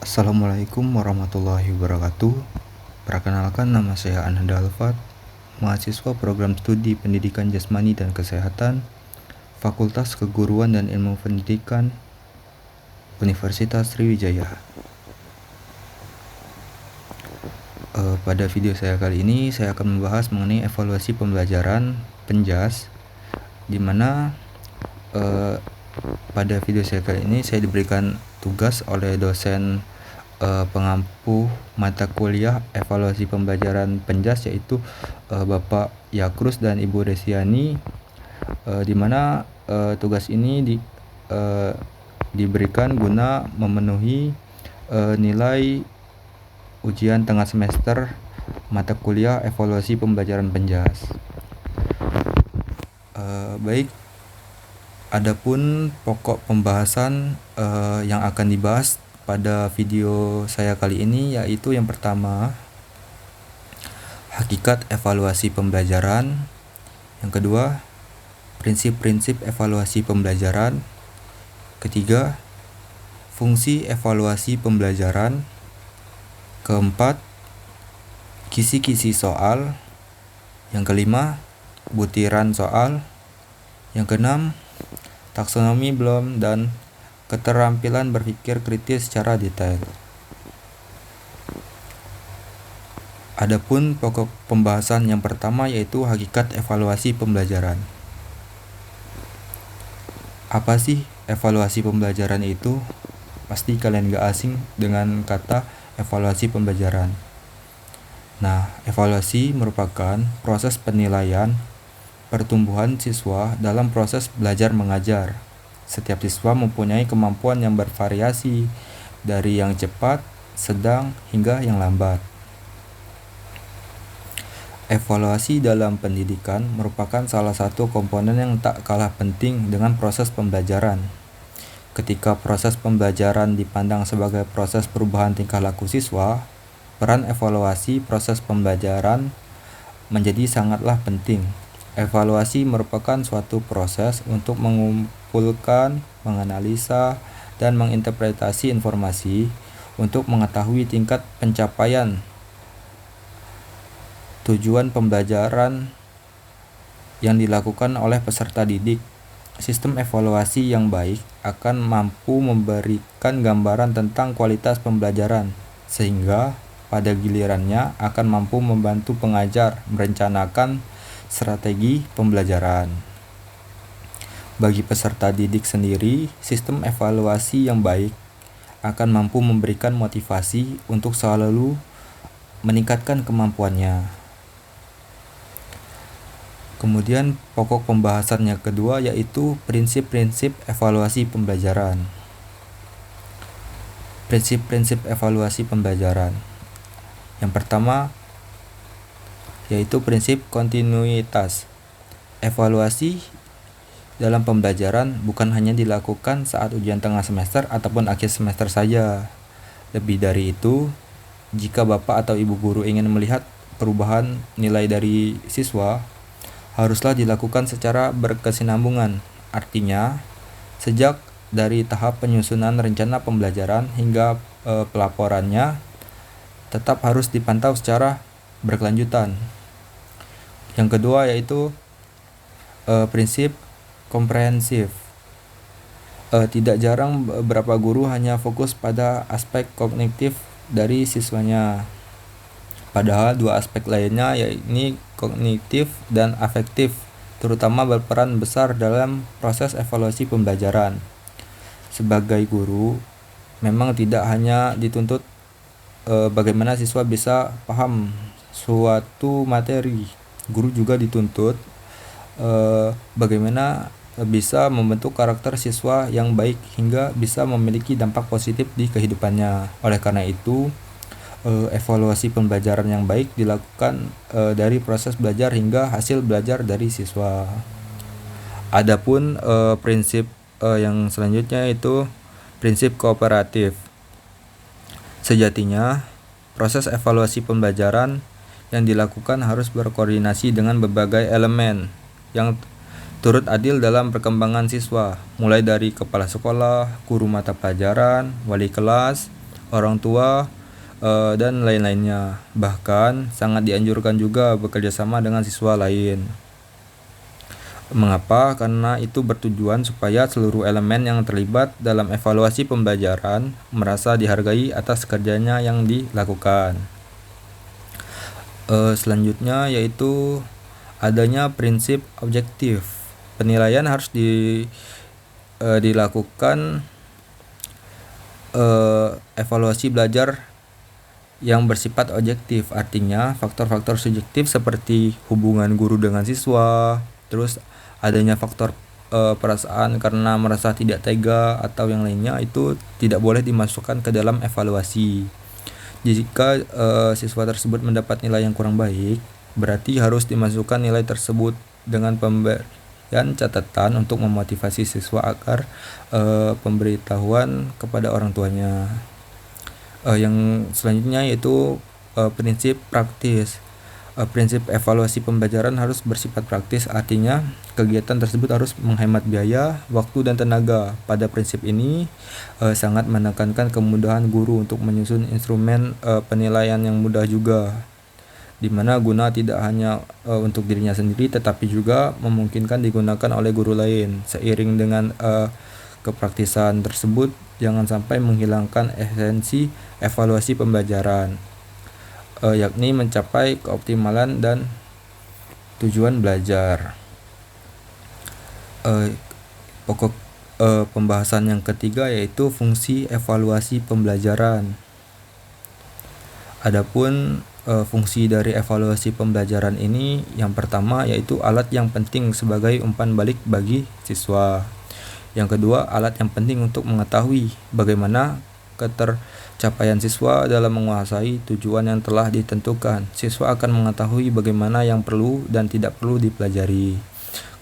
Assalamualaikum warahmatullahi wabarakatuh. Perkenalkan, nama saya Ananda Alfat, mahasiswa program studi Pendidikan Jasmani dan Kesehatan, Fakultas Keguruan dan Ilmu Pendidikan, Universitas Sriwijaya. Pada video saya kali ini, saya akan membahas mengenai evaluasi pembelajaran PENJAS, di mana pada video saya kali ini saya diberikan tugas oleh dosen pengampu mata kuliah evaluasi pembelajaran PENJAS, yaitu Bapak Yakrus dan Ibu Desiani, di mana tugas ini diberikan guna memenuhi nilai ujian tengah semester mata kuliah evaluasi pembelajaran PENJAS. Baik, adapun pokok pembahasan yang akan dibahas pada video saya kali ini, yaitu yang pertama, hakikat evaluasi pembelajaran. Yang kedua, prinsip-prinsip evaluasi pembelajaran. Ketiga, fungsi evaluasi pembelajaran. Keempat, kisi-kisi soal. Yang kelima, butiran soal. Yang keenam, taksonomi Bloom dan keterampilan berpikir kritis secara detail. Adapun pokok pembahasan yang pertama, yaitu hakikat evaluasi pembelajaran. Apa sih evaluasi pembelajaran itu? Pasti kalian gak asing dengan kata evaluasi pembelajaran. Nah, evaluasi merupakan proses penilaian pertumbuhan siswa dalam proses belajar mengajar. Setiap siswa mempunyai kemampuan yang bervariasi, dari yang cepat, sedang, hingga yang lambat. Evaluasi dalam pendidikan merupakan salah satu komponen yang tak kalah penting dengan proses pembelajaran. Ketika proses pembelajaran dipandang sebagai proses perubahan tingkah laku siswa, peran evaluasi proses pembelajaran menjadi sangatlah penting. Evaluasi merupakan suatu proses untuk mengumpulkan, menganalisa, dan menginterpretasi informasi untuk mengetahui tingkat pencapaian tujuan pembelajaran yang dilakukan oleh peserta didik. Sistem evaluasi yang baik akan mampu memberikan gambaran tentang kualitas pembelajaran, sehingga pada gilirannya akan mampu membantu pengajar merencanakan strategi pembelajaran. Bagi peserta didik sendiri, sistem evaluasi yang baik akan mampu memberikan motivasi untuk selalu meningkatkan kemampuannya. Kemudian pokok pembahasan yang kedua, yaitu prinsip-prinsip evaluasi pembelajaran. Prinsip-prinsip evaluasi pembelajaran. Yang pertama, yaitu prinsip kontinuitas. Evaluasi dalam pembelajaran bukan hanya dilakukan saat ujian tengah semester ataupun akhir semester saja. Lebih dari itu, jika Bapak atau Ibu guru ingin melihat perubahan nilai dari siswa, haruslah dilakukan secara berkesinambungan. Artinya, sejak dari tahap penyusunan rencana pembelajaran hingga pelaporannya tetap harus dipantau secara berkelanjutan. Yang kedua, yaitu prinsip komprehensif. Tidak jarang beberapa guru hanya fokus pada aspek kognitif dari siswanya, padahal dua aspek lainnya, yaitu kognitif dan afektif, terutama berperan besar dalam proses evaluasi pembelajaran. Sebagai guru, memang tidak hanya dituntut bagaimana siswa bisa paham suatu materi. Guru juga dituntut bagaimana bisa membentuk karakter siswa yang baik hingga bisa memiliki dampak positif di kehidupannya. Oleh karena itu, evaluasi pembelajaran yang baik dilakukan dari proses belajar hingga hasil belajar dari siswa. Adapun prinsip yang selanjutnya, itu prinsip kooperatif. Sejatinya, proses evaluasi pembelajaran yang dilakukan harus berkoordinasi dengan berbagai elemen yang turut adil dalam perkembangan siswa, mulai dari kepala sekolah, guru mata pelajaran, wali kelas, orang tua, dan lain-lainnya. Bahkan sangat dianjurkan juga bekerja sama dengan siswa lain. Mengapa? Karena itu bertujuan supaya seluruh elemen yang terlibat dalam evaluasi pembelajaran merasa dihargai atas kerjanya yang dilakukan. Selanjutnya yaitu adanya prinsip objektif. Penilaian harus dilakukan evaluasi belajar yang bersifat objektif, artinya faktor-faktor subjektif seperti hubungan guru dengan siswa, terus adanya faktor perasaan karena merasa tidak tega atau yang lainnya itu tidak boleh dimasukkan ke dalam evaluasi. Jika siswa tersebut mendapat nilai yang kurang baik, berarti harus dimasukkan nilai tersebut dengan pemberian catatan untuk memotivasi siswa agar pemberitahuan kepada orang tuanya. Yang selanjutnya yaitu prinsip praktis. Prinsip evaluasi pembelajaran harus bersifat praktis, artinya kegiatan tersebut harus menghemat biaya, waktu, dan tenaga. Pada prinsip ini sangat menekankan kemudahan guru untuk menyusun instrumen penilaian yang mudah juga, di mana guna tidak hanya untuk dirinya sendiri tetapi juga memungkinkan digunakan oleh guru lain. Seiring dengan kepraktisan tersebut, jangan sampai menghilangkan esensi evaluasi pembelajaran, yakni mencapai keoptimalan dan tujuan belajar. Pokok pembahasan yang ketiga yaitu fungsi evaluasi pembelajaran. Adapun fungsi dari evaluasi pembelajaran ini, yang pertama yaitu alat yang penting sebagai umpan balik bagi siswa. Yang kedua, alat yang penting untuk mengetahui bagaimana ketercapaian siswa dalam menguasai tujuan yang telah ditentukan. Siswa akan mengetahui bagaimana yang perlu dan tidak perlu dipelajari.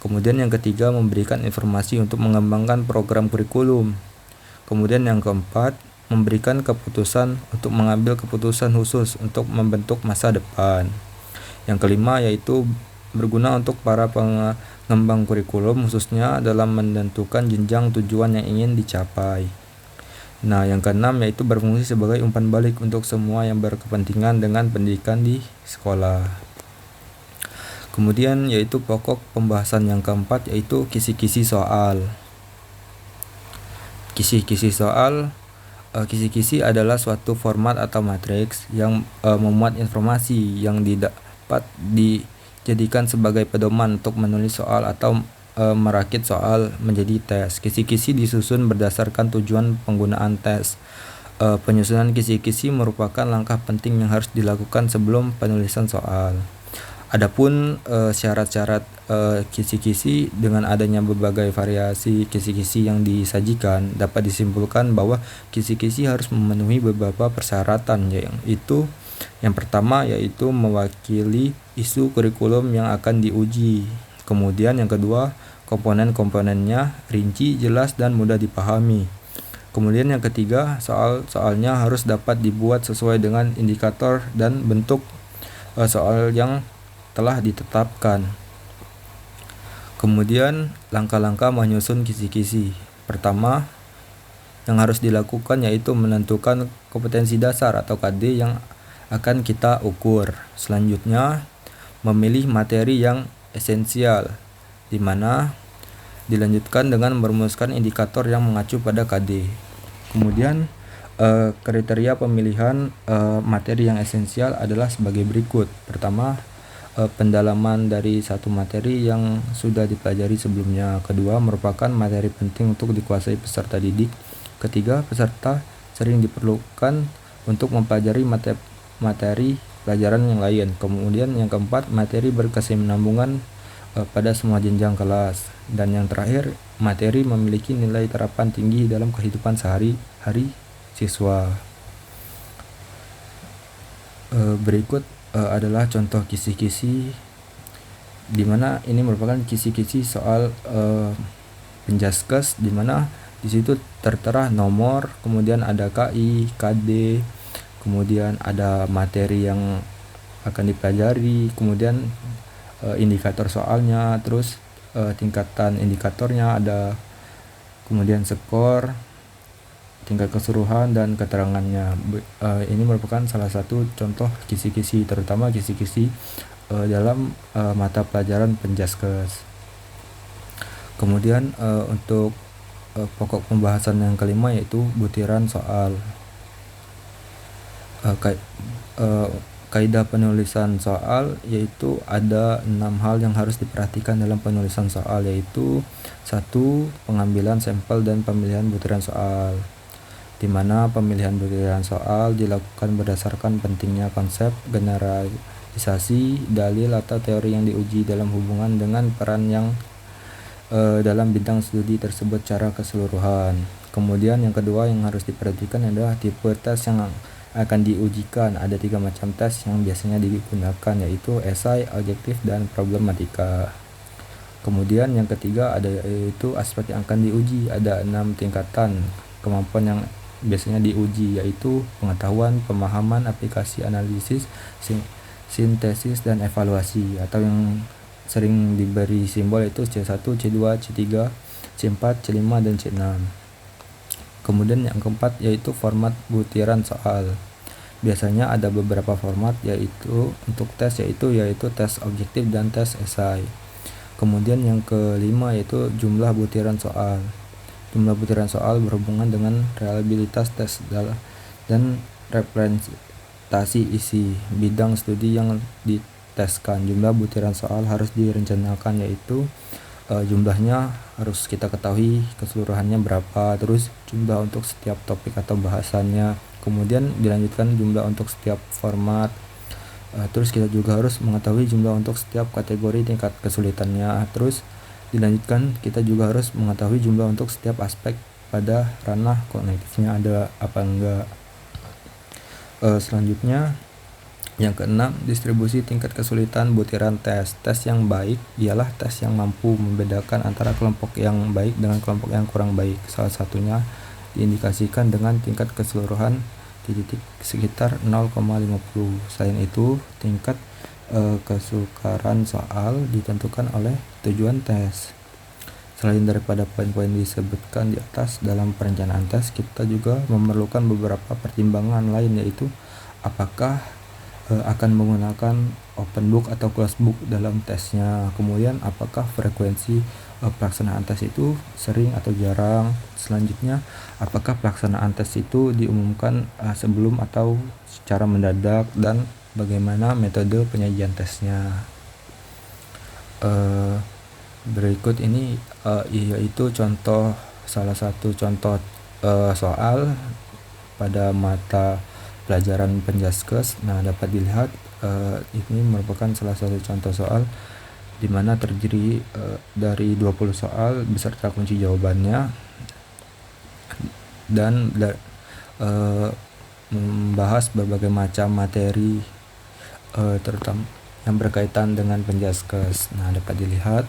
Kemudian yang ketiga, memberikan informasi untuk mengembangkan program kurikulum. Kemudian yang keempat, memberikan keputusan untuk mengambil keputusan khusus untuk membentuk masa depan. Yang kelima yaitu berguna untuk para pengembang kurikulum, khususnya dalam menentukan jenjang tujuan yang ingin dicapai. Nah, yang keenam yaitu berfungsi sebagai umpan balik untuk semua yang berkepentingan dengan pendidikan di sekolah. Kemudian yaitu pokok pembahasan yang keempat yaitu kisi-kisi soal. Kisi-kisi soal. Kisi-kisi adalah suatu format atau matriks yang memuat informasi yang dapat dijadikan sebagai pedoman untuk menulis soal atau merakit soal menjadi tes. Kisi-kisi disusun berdasarkan tujuan penggunaan tes. Penyusunan kisi-kisi merupakan langkah penting yang harus dilakukan sebelum penulisan soal. Adapun syarat-syarat kisi-kisi, dengan adanya berbagai variasi kisi-kisi yang disajikan, dapat disimpulkan bahwa kisi-kisi harus memenuhi beberapa persyaratan, yaitu yang pertama yaitu mewakili isu kurikulum yang akan diuji. Kemudian yang kedua, komponen-komponennya rinci, jelas, dan mudah dipahami. Kemudian yang ketiga, soal-soalnya harus dapat dibuat sesuai dengan indikator dan bentuk soal yang telah ditetapkan. Kemudian langkah-langkah menyusun kisi-kisi. Pertama, yang harus dilakukan yaitu menentukan kompetensi dasar atau KD yang akan kita ukur. Selanjutnya, memilih materi yang esensial, di mana dilanjutkan dengan merumuskan indikator yang mengacu pada KD. Kemudian kriteria pemilihan materi yang esensial adalah sebagai berikut. Pertama, pendalaman dari satu materi yang sudah dipelajari sebelumnya. Kedua, merupakan materi penting untuk dikuasai peserta didik. Ketiga, peserta sering diperlukan untuk mempelajari materi pelajaran yang lain. Kemudian yang keempat, materi berkesinambungan pada semua jenjang kelas. Dan yang terakhir, materi memiliki nilai terapan tinggi dalam kehidupan sehari-hari siswa. Berikut adalah contoh kisi-kisi, di mana ini merupakan kisi-kisi soal Penjaskes, di mana di situ tertera nomor, kemudian ada KI, KD, kemudian ada materi yang akan dipelajari, kemudian indikator soalnya, terus tingkatan indikatornya ada, kemudian skor, tingkat keseluruhan dan keterangannya. Ini merupakan salah satu contoh kisi-kisi, terutama kisi-kisi dalam mata pelajaran Penjaskes. Kemudian untuk pokok pembahasan yang kelima yaitu butiran soal. Kaidah penulisan soal yaitu ada 6 hal yang harus diperhatikan dalam penulisan soal, yaitu 1. Pengambilan sampel dan pemilihan butiran soal, di mana pemilihan butiran soal dilakukan berdasarkan pentingnya konsep, generalisasi, dalil atau teori yang diuji dalam hubungan dengan peran yang dalam bidang studi tersebut secara keseluruhan. Kemudian yang kedua yang harus diperhatikan adalah tipe tes yang akan diujikan. Ada 3 macam tes yang biasanya digunakan, yaitu esai, objektif, dan problematika. Kemudian yang ketiga ada yaitu aspek yang akan diuji. Ada 6 tingkatan kemampuan yang biasanya diuji, yaitu pengetahuan, pemahaman, aplikasi, analisis, sintesis, dan evaluasi, atau yang sering diberi simbol yaitu C1, C2, C3, C4, C5, dan C6. Kemudian yang keempat yaitu format butiran soal. Biasanya ada beberapa format yaitu untuk tes yaitu tes objektif dan tes esai. Kemudian yang kelima yaitu jumlah butiran soal. Jumlah butiran soal berhubungan dengan reliabilitas tes dan representasi isi bidang studi yang diteskan. Jumlah butiran soal harus direncanakan, yaitu jumlahnya harus kita ketahui keseluruhannya berapa, terus jumlah untuk setiap topik atau bahasannya, kemudian dilanjutkan jumlah untuk setiap format, terus kita juga harus mengetahui jumlah untuk setiap kategori tingkat kesulitannya, terus dilanjutkan kita juga harus mengetahui jumlah untuk setiap aspek pada ranah kognitifnya ada apa enggak. Selanjutnya yang keenam, distribusi tingkat kesulitan butiran tes. Tes yang baik ialah tes yang mampu membedakan antara kelompok yang baik dengan kelompok yang kurang baik. Salah satunya diindikasikan dengan tingkat keseluruhan di titik sekitar 0,50. Selain itu, tingkat kesukaran soal ditentukan oleh tujuan tes. Selain daripada poin-poin disebutkan di atas dalam perencanaan tes, kita juga memerlukan beberapa pertimbangan lain, yaitu apakah akan menggunakan open book atau closed book dalam tesnya. Kemudian apakah frekuensi pelaksanaan tes itu sering atau jarang. Selanjutnya apakah pelaksanaan tes itu diumumkan sebelum atau secara mendadak, dan bagaimana metode penyajian tesnya. Berikut ini yaitu salah satu contoh soal pada mata pelajaran Penjaskes. Nah, dapat dilihat ini merupakan salah satu contoh soal di mana terdiri dari 20 soal beserta kunci jawabannya, dan membahas berbagai macam materi terutama yang berkaitan dengan Penjaskes. Nah, dapat dilihat.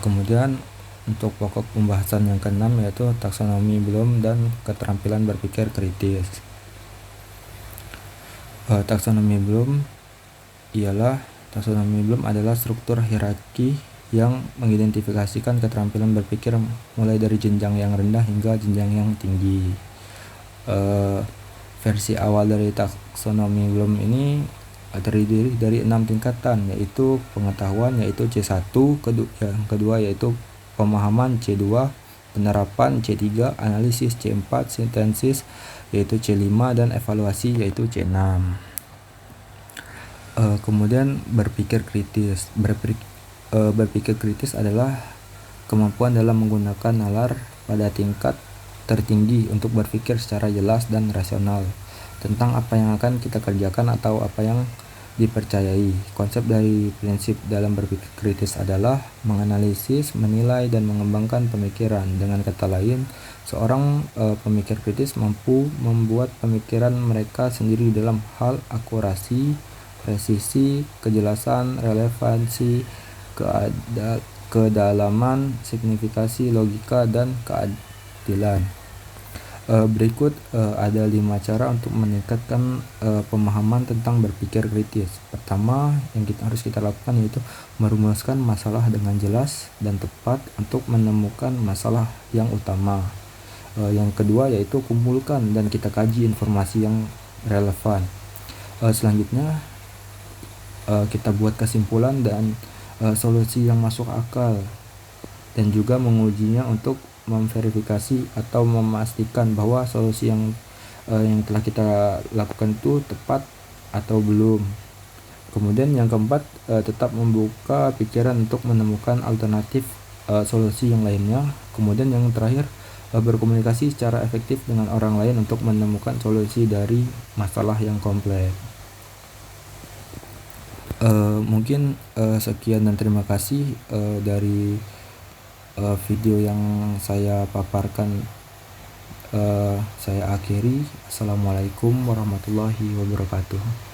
Kemudian untuk pokok pembahasan yang keenam yaitu taksonomi Bloom dan keterampilan berpikir kritis. Taksonomi Bloom adalah struktur hierarki yang mengidentifikasikan keterampilan berpikir mulai dari jenjang yang rendah hingga jenjang yang tinggi. Versi awal dari taksonomi Bloom ini terdiri dari 6 tingkatan, yaitu pengetahuan yaitu C1, yang kedua yaitu pemahaman C2, penerapan C3, analisis C4, sintesis yaitu C5, dan evaluasi yaitu C6. Kemudian berpikir kritis. Berpikir kritis adalah kemampuan dalam menggunakan nalar pada tingkat tertinggi untuk berpikir secara jelas dan rasional tentang apa yang akan kita kerjakan atau apa yang dipercayai. Konsep dari prinsip dalam berpikir kritis adalah menganalisis, menilai, dan mengembangkan pemikiran. Dengan kata lain, seorang pemikir kritis mampu membuat pemikiran mereka sendiri dalam hal akurasi, presisi, kejelasan, relevansi, kedalaman, signifikasi, logika, dan keadilan. Berikut ada 5 cara untuk meningkatkan pemahaman tentang berpikir kritis. Pertama yang harus kita lakukan yaitu merumuskan masalah dengan jelas dan tepat untuk menemukan masalah yang utama. Yang kedua yaitu kumpulkan dan kita kaji informasi yang relevan. Selanjutnya kita buat kesimpulan dan solusi yang masuk akal, dan juga mengujinya untuk memverifikasi atau memastikan bahwa solusi yang telah kita lakukan itu tepat atau belum. Kemudian yang keempat, tetap membuka pikiran untuk menemukan alternatif solusi yang lainnya. Kemudian yang terakhir, berkomunikasi secara efektif dengan orang lain untuk menemukan solusi dari masalah yang kompleks. Mungkin sekian dan terima kasih dari video yang saya paparkan. Saya akhiri. Assalamualaikum warahmatullahi wabarakatuh.